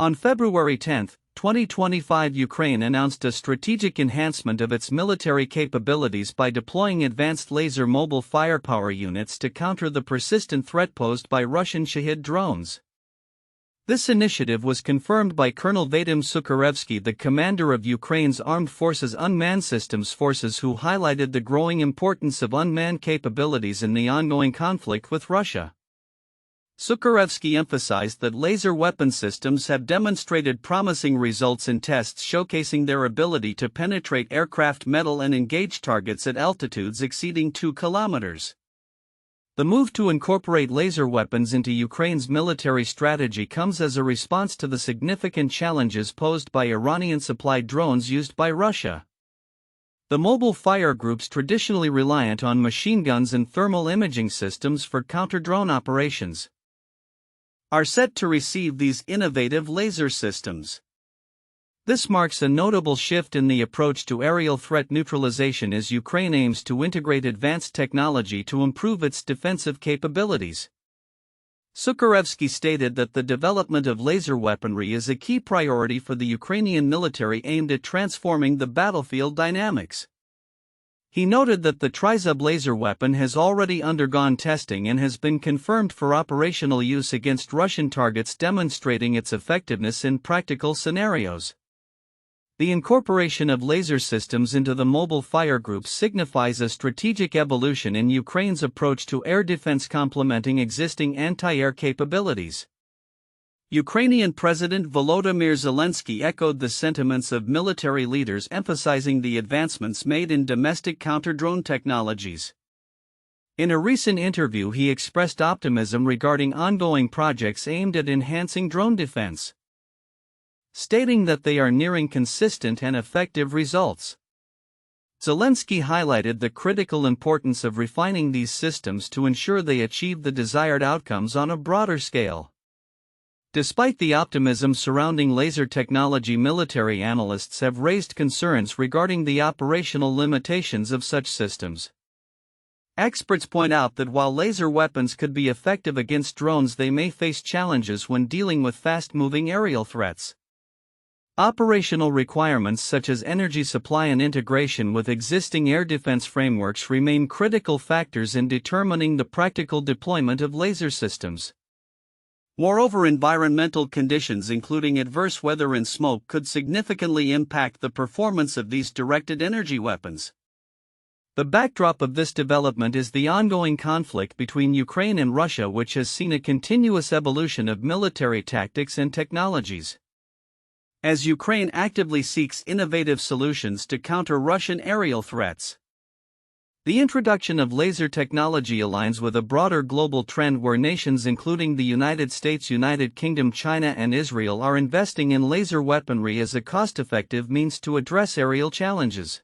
On February 10, 2025, Ukraine announced a strategic enhancement of its military capabilities by deploying advanced laser mobile firepower units to counter the persistent threat posed by Russian Shahed drones. This initiative was confirmed by Colonel Vadym Sukharevskyi, the commander of Ukraine's Armed Forces Unmanned Systems Forces, who highlighted the growing importance of unmanned capabilities in the ongoing conflict with Russia. Sukharevskyi emphasized that laser weapon systems have demonstrated promising results in tests showcasing their ability to penetrate aircraft metal and engage targets at altitudes exceeding 2 kilometers. The move to incorporate laser weapons into Ukraine's military strategy comes as a response to the significant challenges posed by Iranian-supplied drones used by Russia. The mobile fire groups, traditionally reliant on machine guns and thermal imaging systems for counter-drone operations, are set to receive these innovative laser systems. This marks a notable shift in the approach to aerial threat neutralization as Ukraine aims to integrate advanced technology to improve its defensive capabilities. Sukharevskyi stated that the development of laser weaponry is a key priority for the Ukrainian military aimed at transforming the battlefield dynamics. He noted that the Trizub laser weapon has already undergone testing and has been confirmed for operational use against Russian targets, demonstrating its effectiveness in practical scenarios. The incorporation of laser systems into the mobile fire groups signifies a strategic evolution in Ukraine's approach to air defense, complementing existing anti-air capabilities. Ukrainian President Volodymyr Zelenskyy echoed the sentiments of military leaders, emphasizing the advancements made in domestic counter-drone technologies. In a recent interview, he expressed optimism regarding ongoing projects aimed at enhancing drone defense, stating that they are nearing consistent and effective results. Zelenskyy highlighted the critical importance of refining these systems to ensure they achieve the desired outcomes on a broader scale. Despite the optimism surrounding laser technology, military analysts have raised concerns regarding the operational limitations of such systems. Experts point out that while laser weapons could be effective against drones, they may face challenges when dealing with fast-moving aerial threats. Operational requirements such as energy supply and integration with existing air defense frameworks remain critical factors in determining the practical deployment of laser systems. Moreover, environmental conditions, including adverse weather and smoke, could significantly impact the performance of these directed energy weapons. The backdrop of this development is the ongoing conflict between Ukraine and Russia, which has seen a continuous evolution of military tactics and technologies. As Ukraine actively seeks innovative solutions to counter Russian aerial threats, the introduction of laser technology aligns with a broader global trend where nations including the United States, United Kingdom, China, and Israel are investing in laser weaponry as a cost-effective means to address aerial challenges.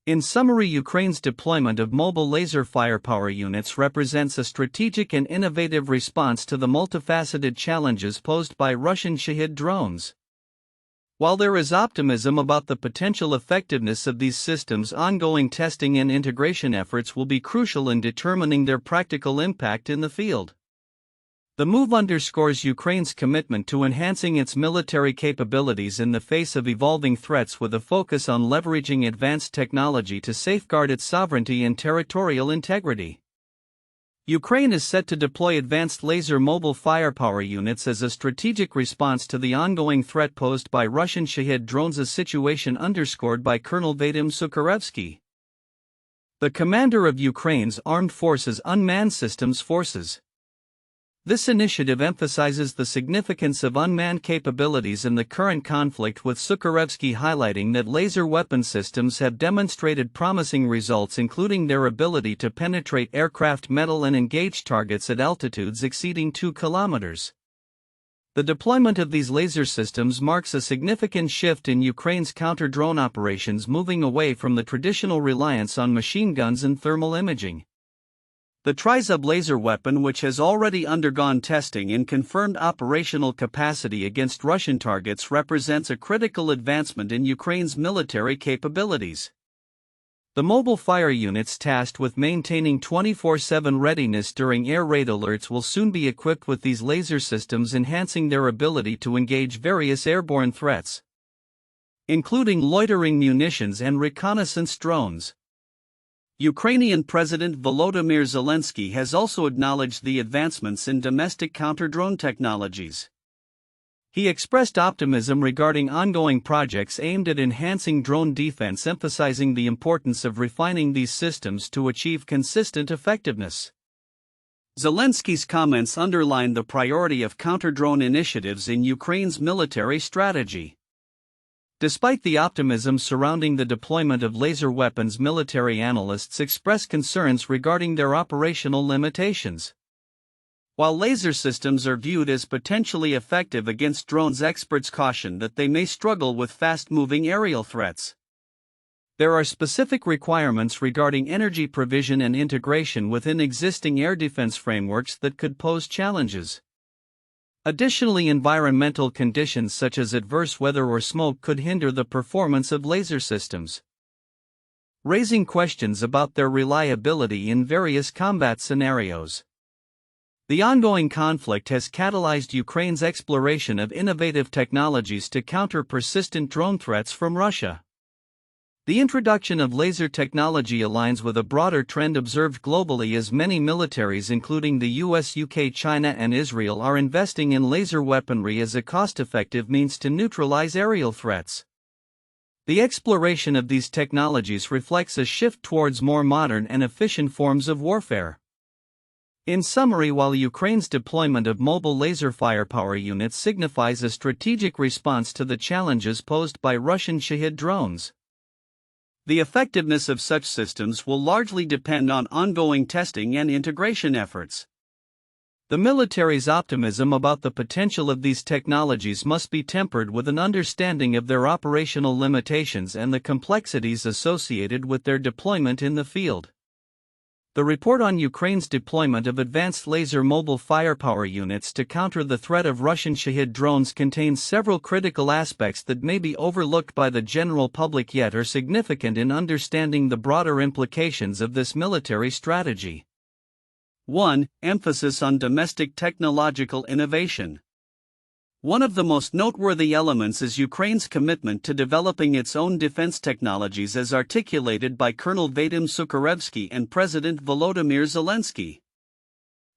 In summary, Ukraine's deployment of mobile laser firepower units represents a strategic and innovative response to the multifaceted challenges posed by Russian Shahed drones. While there is optimism about the potential effectiveness of these systems, ongoing testing and integration efforts will be crucial in determining their practical impact in the field. The move underscores Ukraine's commitment to enhancing its military capabilities in the face of evolving threats, with a focus on leveraging advanced technology to safeguard its sovereignty and territorial integrity. Ukraine is set to deploy advanced laser mobile firepower units as a strategic response to the ongoing threat posed by Russian Shahed drones, a situation underscored by Colonel Vadym Sukharevskyi, the commander of Ukraine's Armed Forces Unmanned Systems Forces. This initiative emphasizes the significance of unmanned capabilities in the current conflict, with Sukharevskyi highlighting that laser weapon systems have demonstrated promising results, including their ability to penetrate aircraft metal and engage targets at altitudes exceeding 2 kilometers. The deployment of these laser systems marks a significant shift in Ukraine's counter-drone operations, moving away from the traditional reliance on machine guns and thermal imaging. The Trizub laser weapon, which has already undergone testing and confirmed operational capacity against Russian targets, represents a critical advancement in Ukraine's military capabilities. The mobile fire units tasked with maintaining 24/7 readiness during air raid alerts will soon be equipped with these laser systems, enhancing their ability to engage various airborne threats, including loitering munitions and reconnaissance drones. Ukrainian President Volodymyr Zelenskyy has also acknowledged the advancements in domestic counter-drone technologies. He expressed optimism regarding ongoing projects aimed at enhancing drone defense, emphasizing the importance of refining these systems to achieve consistent effectiveness. Zelensky's comments underline the priority of counter-drone initiatives in Ukraine's military strategy. Despite the optimism surrounding the deployment of laser weapons, military analysts express concerns regarding their operational limitations. While laser systems are viewed as potentially effective against drones, experts caution that they may struggle with fast-moving aerial threats. There are specific requirements regarding energy provision and integration within existing air defense frameworks that could pose challenges. Additionally, environmental conditions such as adverse weather or smoke could hinder the performance of laser systems, raising questions about their reliability in various combat scenarios. The ongoing conflict has catalyzed Ukraine's exploration of innovative technologies to counter persistent drone threats from Russia. The introduction of laser technology aligns with a broader trend observed globally, as many militaries, including the US, UK, China, and Israel, are investing in laser weaponry as a cost-effective means to neutralize aerial threats. The exploration of these technologies reflects a shift towards more modern and efficient forms of warfare. In summary, while Ukraine's deployment of mobile laser firepower units signifies a strategic response to the challenges posed by Russian Shahed drones, the effectiveness of such systems will largely depend on ongoing testing and integration efforts. The military's optimism about the potential of these technologies must be tempered with an understanding of their operational limitations and the complexities associated with their deployment in the field. The report on Ukraine's deployment of advanced laser mobile firepower units to counter the threat of Russian Shahed drones contains several critical aspects that may be overlooked by the general public yet are significant in understanding the broader implications of this military strategy. 1. Emphasis on domestic technological innovation. One of the most noteworthy elements is Ukraine's commitment to developing its own defense technologies, as articulated by Colonel Vadym Sukharevskyi and President Volodymyr Zelenskyy.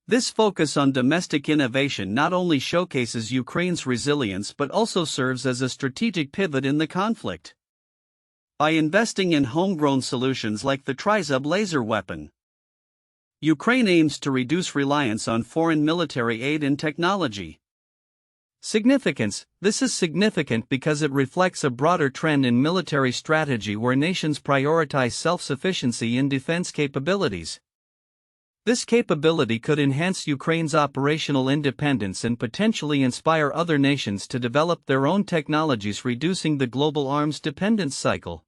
This focus on domestic innovation not only showcases Ukraine's resilience but also serves as a strategic pivot in the conflict. By investing in homegrown solutions like the Trizub laser weapon, Ukraine aims to reduce reliance on foreign military aid and technology. Significance. This is significant because it reflects a broader trend in military strategy where nations prioritize self-sufficiency in defense capabilities. This capability could enhance Ukraine's operational independence and potentially inspire other nations to develop their own technologies, reducing the global arms dependence cycle.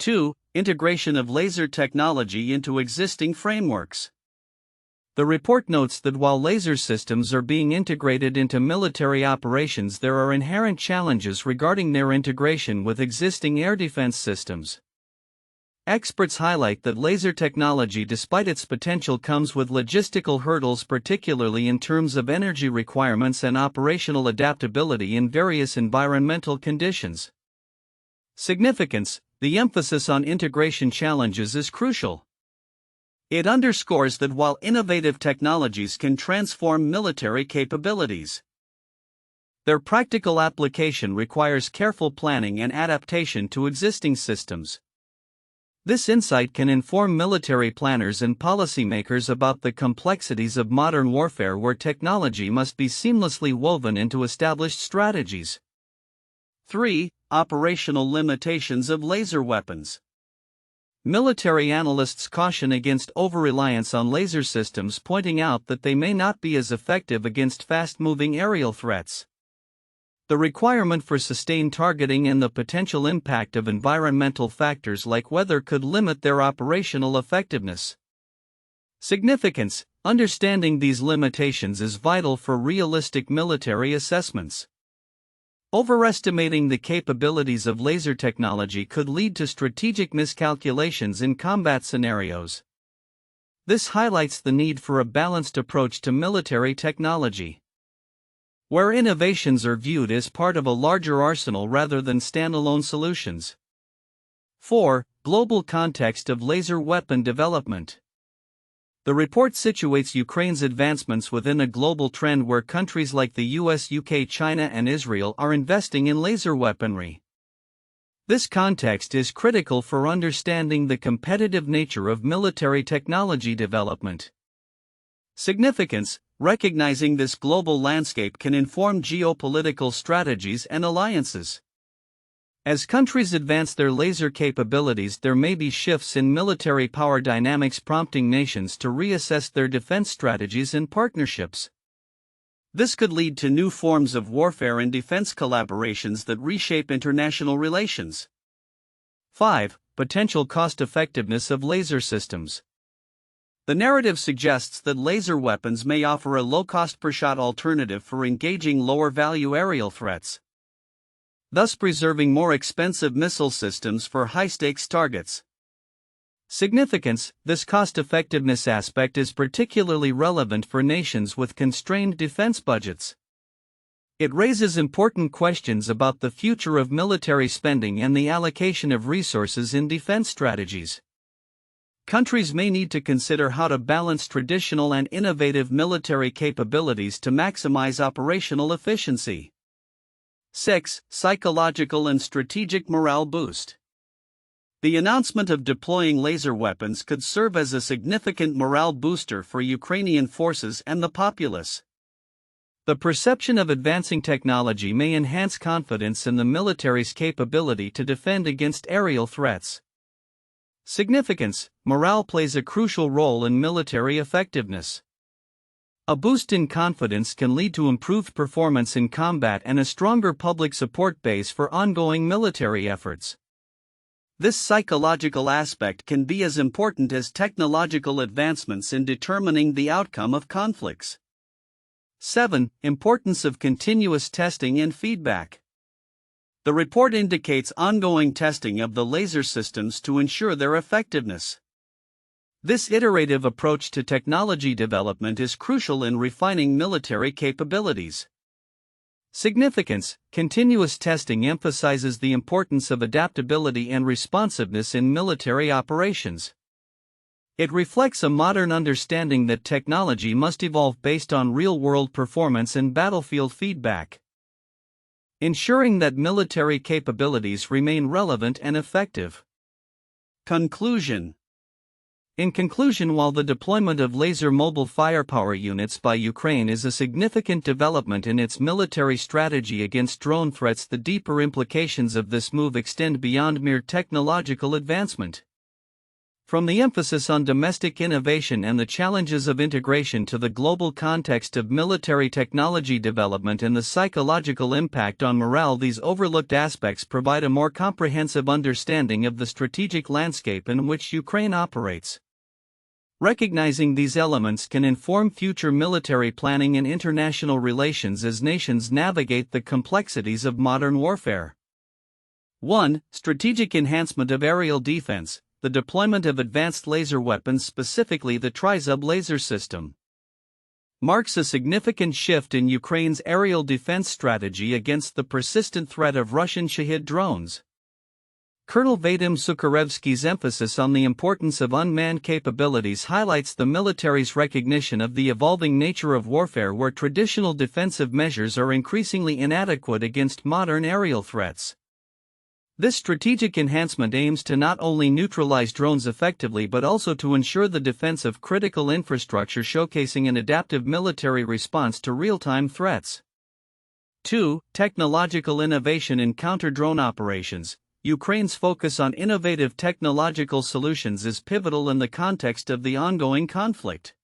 2. Integration of laser technology into existing frameworks. The report notes that while laser systems are being integrated into military operations, there are inherent challenges regarding their integration with existing air defense systems. Experts highlight that laser technology, despite its potential, comes with logistical hurdles, particularly in terms of energy requirements and operational adaptability in various environmental conditions. Significance. The emphasis on integration challenges is crucial. It underscores that while innovative technologies can transform military capabilities, their practical application requires careful planning and adaptation to existing systems. This insight can inform military planners and policymakers about the complexities of modern warfare, where technology must be seamlessly woven into established strategies. 3. Operational limitations of laser weapons. Military analysts caution against over-reliance on laser systems, pointing out that they may not be as effective against fast-moving aerial threats. The requirement for sustained targeting and the potential impact of environmental factors like weather could limit their operational effectiveness. Significance. Understanding these limitations is vital for realistic military assessments. Overestimating the capabilities of laser technology could lead to strategic miscalculations in combat scenarios. This highlights the need for a balanced approach to military technology, where innovations are viewed as part of a larger arsenal rather than standalone solutions. 4. Global context of laser weapon development. The report situates Ukraine's advancements within a global trend where countries like the US, UK, China, and Israel are investing in laser weaponry. This context is critical for understanding the competitive nature of military technology development. Significance: recognizing this global landscape can inform geopolitical strategies and alliances. As countries advance their laser capabilities, there may be shifts in military power dynamics, prompting nations to reassess their defense strategies and partnerships. This could lead to new forms of warfare and defense collaborations that reshape international relations. 5. Potential cost-effectiveness of laser systems. The narrative suggests that laser weapons may offer a low-cost per-shot alternative for engaging lower-value aerial threats, thus preserving more expensive missile systems for high-stakes targets. Significance: this cost-effectiveness aspect is particularly relevant for nations with constrained defense budgets. It raises important questions about the future of military spending and the allocation of resources in defense strategies. Countries may need to consider how to balance traditional and innovative military capabilities to maximize operational efficiency. 6. Psychological and strategic morale boost. The announcement of deploying laser weapons could serve as a significant morale booster for Ukrainian forces and the populace. The perception of advancing technology may enhance confidence in the military's capability to defend against aerial threats. Significance: morale plays a crucial role in military effectiveness. A boost in confidence can lead to improved performance in combat and a stronger public support base for ongoing military efforts. This psychological aspect can be as important as technological advancements in determining the outcome of conflicts. 7. Importance of continuous testing and feedback. The report indicates ongoing testing of the laser systems to ensure their effectiveness. This iterative approach to technology development is crucial in refining military capabilities. Significance: continuous testing emphasizes the importance of adaptability and responsiveness in military operations. It reflects a modern understanding that technology must evolve based on real-world performance and battlefield feedback, ensuring that military capabilities remain relevant and effective. Conclusion. In conclusion, while the deployment of laser mobile firepower units by Ukraine is a significant development in its military strategy against drone threats, the deeper implications of this move extend beyond mere technological advancement. From the emphasis on domestic innovation and the challenges of integration to the global context of military technology development and the psychological impact on morale, these overlooked aspects provide a more comprehensive understanding of the strategic landscape in which Ukraine operates. Recognizing these elements can inform future military planning and international relations as nations navigate the complexities of modern warfare. 1. Strategic enhancement of aerial defense. The deployment of advanced laser weapons, specifically the Trizub laser system, marks a significant shift in Ukraine's aerial defense strategy against the persistent threat of Russian Shahed drones. Colonel Vadym Sukharevsky's emphasis on the importance of unmanned capabilities highlights the military's recognition of the evolving nature of warfare, where traditional defensive measures are increasingly inadequate against modern aerial threats. This strategic enhancement aims to not only neutralize drones effectively but also to ensure the defense of critical infrastructure, showcasing an adaptive military response to real-time threats. 2. Technological innovation in counter-drone operations. Ukraine's focus on innovative technological solutions is pivotal in the context of the ongoing conflict.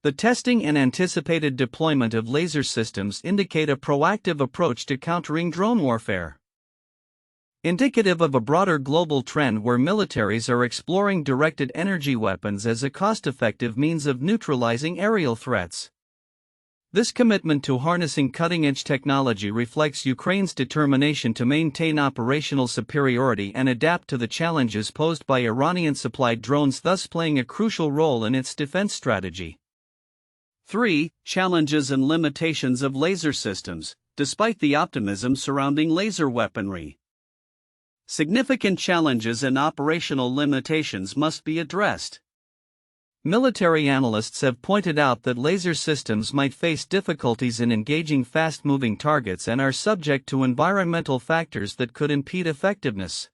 The testing and anticipated deployment of laser systems indicate a proactive approach to countering drone warfare, indicative of a broader global trend where militaries are exploring directed energy weapons as a cost-effective means of neutralizing aerial threats. This commitment to harnessing cutting-edge technology reflects Ukraine's determination to maintain operational superiority and adapt to the challenges posed by Iranian-supplied drones, thus playing a crucial role in its defense strategy. 3. Challenges and limitations of laser systems. Despite the optimism surrounding laser weaponry, significant challenges and operational limitations must be addressed. Military analysts have pointed out that laser systems might face difficulties in engaging fast-moving targets and are subject to environmental factors that could impede effectiveness.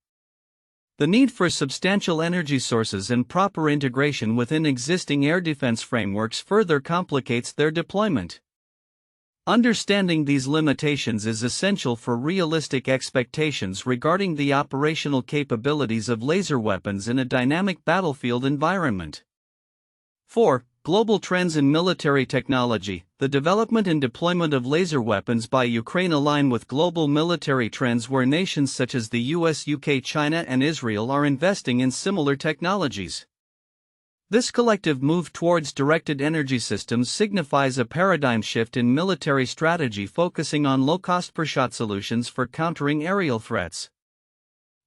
The need for substantial energy sources and proper integration within existing air defense frameworks further complicates their deployment. Understanding these limitations is essential for realistic expectations regarding the operational capabilities of laser weapons in a dynamic battlefield environment. 4. Global trends in military technology. The development and deployment of laser weapons by Ukraine align with global military trends where nations such as the US, UK, China, and Israel are investing in similar technologies. This collective move towards directed energy systems signifies a paradigm shift in military strategy focusing on low-cost per-shot solutions for countering aerial threats.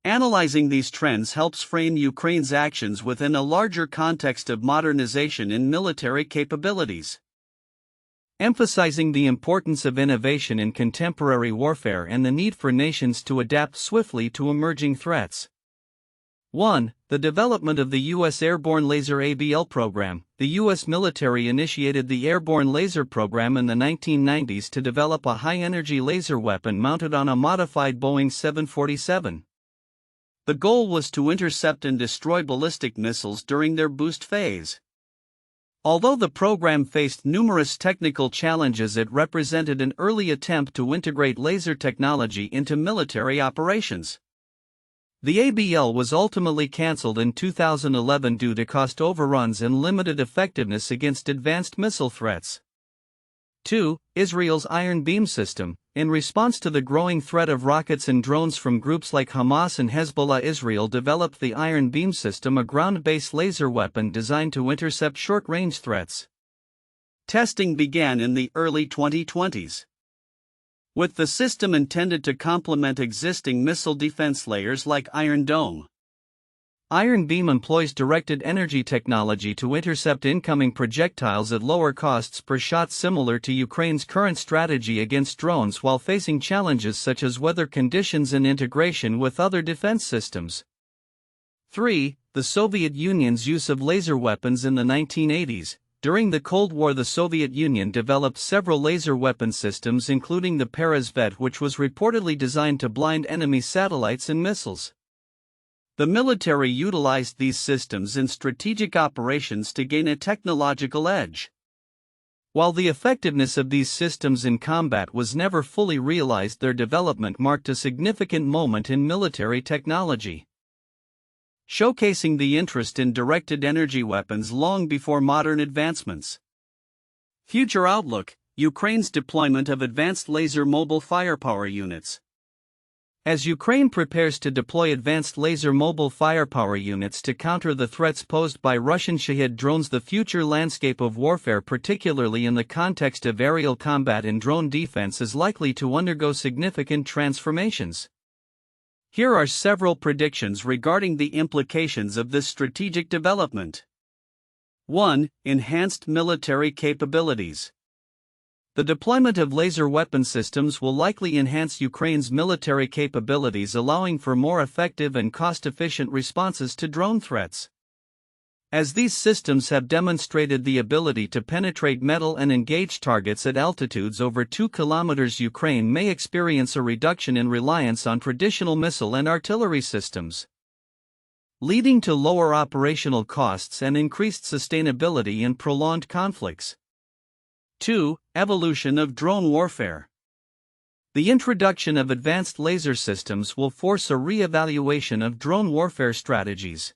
Analyzing these trends helps frame Ukraine's actions within a larger context of modernization in military capabilities. Emphasizing the importance of innovation in contemporary warfare and the need for nations to adapt swiftly to emerging threats. 1. The development of the U.S. Airborne Laser ABL program. The U.S. military initiated the Airborne Laser program in the 1990s to develop a high-energy laser weapon mounted on a modified Boeing 747. The goal was to intercept and destroy ballistic missiles during their boost phase. Although the program faced numerous technical challenges, it represented an early attempt to integrate laser technology into military operations. The ABL was ultimately cancelled in 2011 due to cost overruns and limited effectiveness against advanced missile threats. 2. Israel's Iron Beam system. In response to the growing threat of rockets and drones from groups like Hamas and Hezbollah, Israel developed the Iron Beam system, a ground-based laser weapon designed to intercept short-range threats. Testing began in the early 2020s, with the system intended to complement existing missile defense layers like Iron Dome. Iron Beam employs directed energy technology to intercept incoming projectiles at lower costs per shot, similar to Ukraine's current strategy against drones while facing challenges such as weather conditions and integration with other defense systems. 3. The Soviet Union's use of laser weapons in the 1980s. During the Cold War, the Soviet Union developed several laser weapon systems, including the Peresvet, which was reportedly designed to blind enemy satellites and missiles. The military utilized these systems in strategic operations to gain a technological edge. While the effectiveness of these systems in combat was never fully realized, their development marked a significant moment in military technology, showcasing the interest in directed energy weapons long before modern advancements. Future outlook: Ukraine's deployment of advanced laser mobile firepower units. As Ukraine prepares to deploy advanced laser mobile firepower units to counter the threats posed by Russian Shahed drones, the future landscape of warfare, particularly in the context of aerial combat and drone defense, is likely to undergo significant transformations. Here are several predictions regarding the implications of this strategic development. 1. Enhanced military capabilities. The deployment of laser weapon systems will likely enhance Ukraine's military capabilities, allowing for more effective and cost-efficient responses to drone threats. As these systems have demonstrated the ability to penetrate metal and engage targets at altitudes over 2 kilometers, Ukraine may experience a reduction in reliance on traditional missile and artillery systems, leading to lower operational costs and increased sustainability in prolonged conflicts. 2. Evolution of drone warfare. The introduction of advanced laser systems will force a re-evaluation of drone warfare strategies.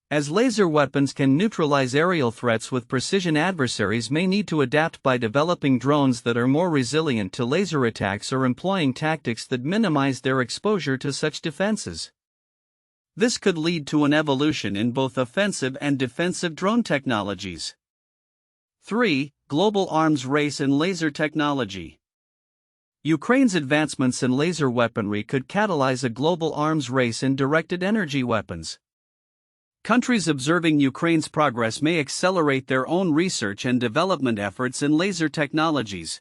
As laser weapons can neutralize aerial threats with precision, adversaries may need to adapt by developing drones that are more resilient to laser attacks or employing tactics that minimize their exposure to such defenses. This could lead to an evolution in both offensive and defensive drone technologies. 3. Global arms race in laser technology. Ukraine's advancements in laser weaponry could catalyze a global arms race in directed energy weapons. Countries observing Ukraine's progress may accelerate their own research and development efforts in laser technologies.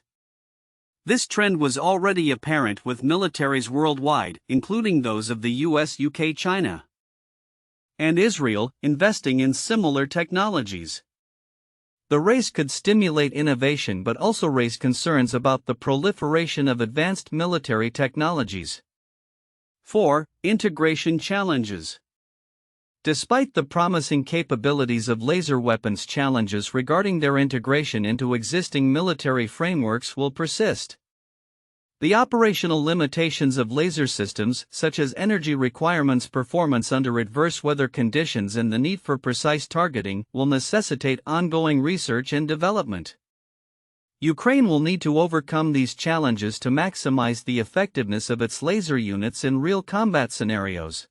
This trend was already apparent with militaries worldwide, including those of the US, UK, China, and Israel, investing in similar technologies. The race could stimulate innovation but also raise concerns about the proliferation of advanced military technologies. 4. Integration challenges. Despite the promising capabilities of laser weapons, challenges regarding their integration into existing military frameworks will persist. The operational limitations of laser systems, such as energy requirements, performance under adverse weather conditions, and the need for precise targeting, will necessitate ongoing research and development. Ukraine will need to overcome these challenges to maximize the effectiveness of its laser units in real combat scenarios.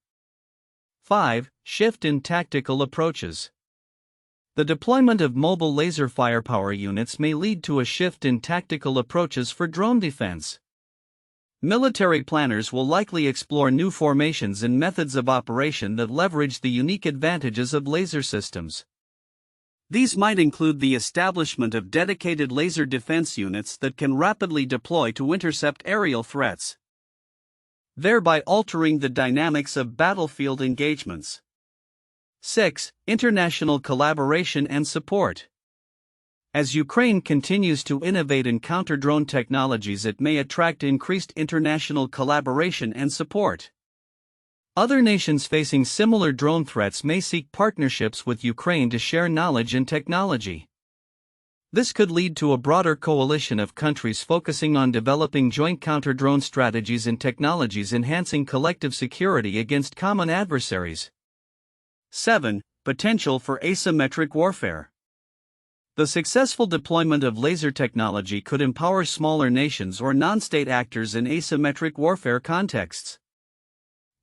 5. Shift in tactical approaches. The deployment of mobile laser firepower units may lead to a shift in tactical approaches for drone defense. Military planners will likely explore new formations and methods of operation that leverage the unique advantages of laser systems. These might include the establishment of dedicated laser defense units that can rapidly deploy to intercept aerial threats, thereby altering the dynamics of battlefield engagements. 6. International collaboration and support. As Ukraine continues to innovate in counter-drone technologies, it may attract increased international collaboration and support. Other nations facing similar drone threats may seek partnerships with Ukraine to share knowledge and technology. This could lead to a broader coalition of countries focusing on developing joint counter-drone strategies and technologies, enhancing collective security against common adversaries. 7. Potential for asymmetric warfare. The successful deployment of laser technology could empower smaller nations or non-state actors in asymmetric warfare contexts.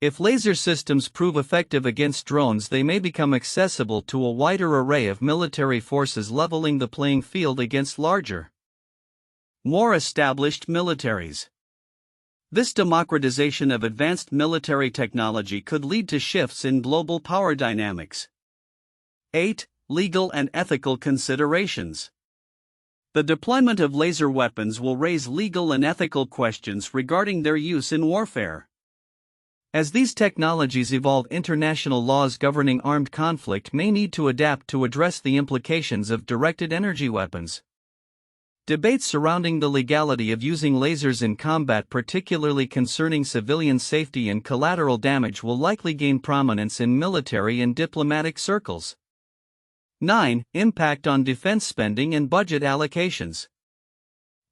If laser systems prove effective against drones, they may become accessible to a wider array of military forces, leveling the playing field against larger, more established militaries. This democratization of advanced military technology could lead to shifts in global power dynamics. 8. Legal and ethical considerations. The deployment of laser weapons will raise legal and ethical questions regarding their use in warfare. As these technologies evolve, international laws governing armed conflict may need to adapt to address the implications of directed energy weapons. Debates surrounding the legality of using lasers in combat, particularly concerning civilian safety and collateral damage, will likely gain prominence in military and diplomatic circles. 9. Impact on defense spending and budget allocations.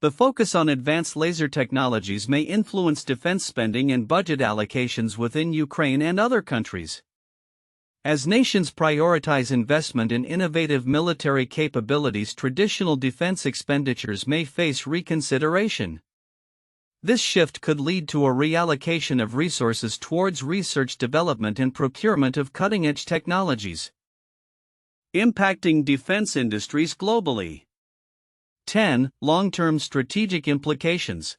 The focus on advanced laser technologies may influence defense spending and budget allocations within Ukraine and other countries. As nations prioritize investment in innovative military capabilities, traditional defense expenditures may face reconsideration. This shift could lead to a reallocation of resources towards research, development, and procurement of cutting-edge technologies, impacting defense industries globally. 10. Long-term strategic implications.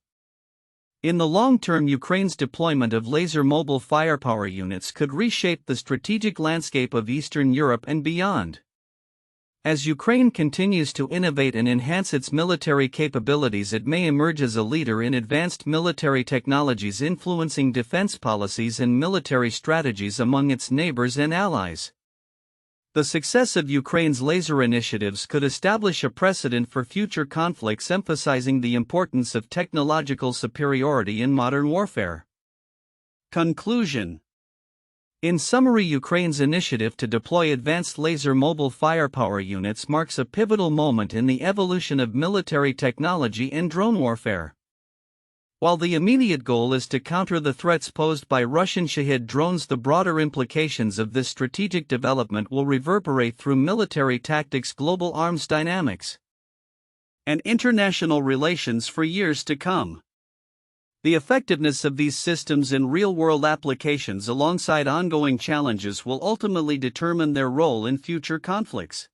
In the long term, Ukraine's deployment of laser mobile firepower units could reshape the strategic landscape of Eastern Europe and beyond. As Ukraine continues to innovate and enhance its military capabilities, it may emerge as a leader in advanced military technologies, influencing defense policies and military strategies among its neighbors and allies. The success of Ukraine's laser initiatives could establish a precedent for future conflicts, emphasizing the importance of technological superiority in modern warfare. Conclusion. In summary, Ukraine's initiative to deploy advanced laser mobile firepower units marks a pivotal moment in the evolution of military technology and drone warfare. While the immediate goal is to counter the threats posed by Russian Shahed drones, the broader implications of this strategic development will reverberate through military tactics, global arms dynamics, and international relations for years to come. The effectiveness of these systems in real-world applications, alongside ongoing challenges, will ultimately determine their role in future conflicts.